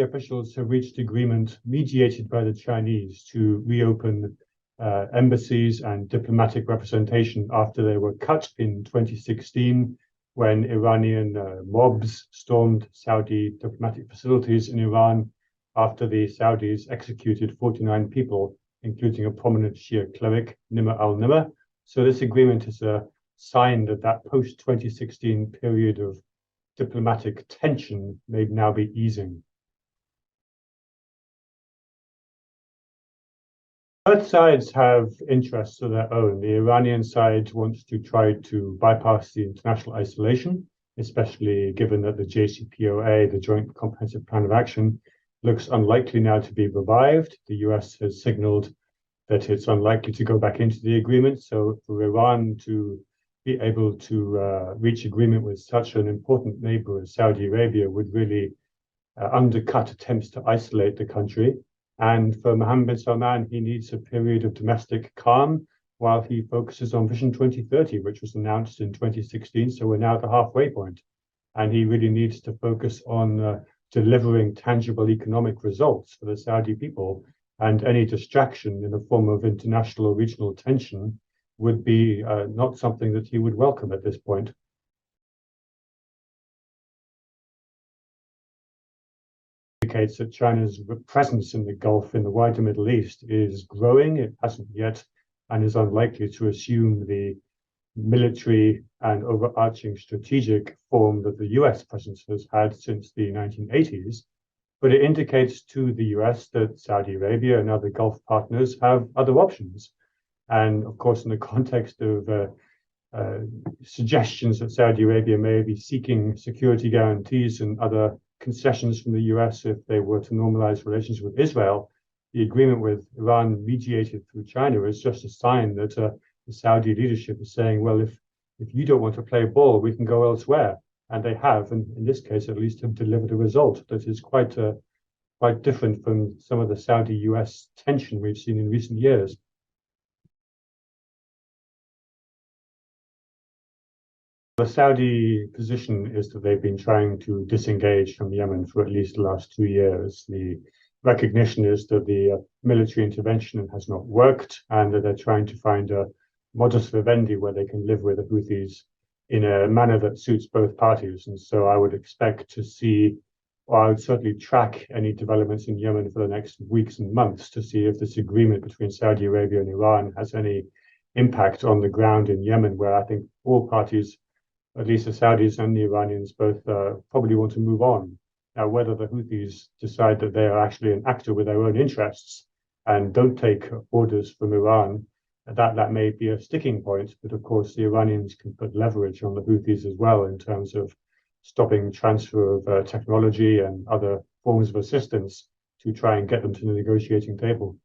officials have reached agreement mediated by the Chinese to reopen embassies and diplomatic representation after they were cut in 2016 when Iranian mobs stormed Saudi diplomatic facilities in Iran after the Saudis executed 49 people, including a prominent Shia cleric, al-Nimr. So this agreement is a sign that that post-2016 period of diplomatic tension may now be easing. Both sides have interests of their own. The Iranian side wants to try to bypass the international isolation, especially given that the JCPOA, the Joint Comprehensive Plan of Action, looks unlikely now to be revived. The US has signaled that it's unlikely to go back into the agreement. So for Iran to be able to reach agreement with such an important neighbor as Saudi Arabia would really undercut attempts to isolate the country. And for Mohammed bin Salman, he needs a period of domestic calm while he focuses on Vision 2030, which was announced in 2016. So we're now at the halfway point. And he really needs to focus on delivering tangible economic results for the Saudi people. And any distraction in the form of international or regional tension would be not something that he would welcome at this point. Indicates that China's presence in the Gulf in the wider Middle East is growing. It hasn't yet and is unlikely to assume the military and overarching strategic form that the US presence has had since the 1980s. But it indicates to the US that Saudi Arabia and other Gulf partners have other options. And of course, in the context of suggestions that Saudi Arabia may be seeking security guarantees and other concessions from the US if they were to normalize relations with Israel, the agreement with Iran mediated through China is just a sign that the Saudi leadership is saying, well, if you don't want to play ball, we can go elsewhere. And they have, and in this case, at least have delivered a result that is quite different from some of the Saudi-US tension we've seen in recent years. The Saudi position is that they've been trying to disengage from Yemen for at least the last 2 years. The recognition is that the military intervention has not worked and that they're trying to find a modus vivendi where they can live with the Houthis in a manner that suits both parties. And so I would expect to see, or I would certainly track any developments in Yemen for the next weeks and months to see if this agreement between Saudi Arabia and Iran has any impact on the ground in Yemen, where I think all parties, at least the Saudis and the Iranians, both probably want to move on. Now, whether the Houthis decide that they are actually an actor with their own interests and don't take orders from Iran, that may be a sticking point. But of course, the Iranians can put leverage on the Houthis as well in terms of stopping transfer of technology and other forms of assistance to try and get them to the negotiating table.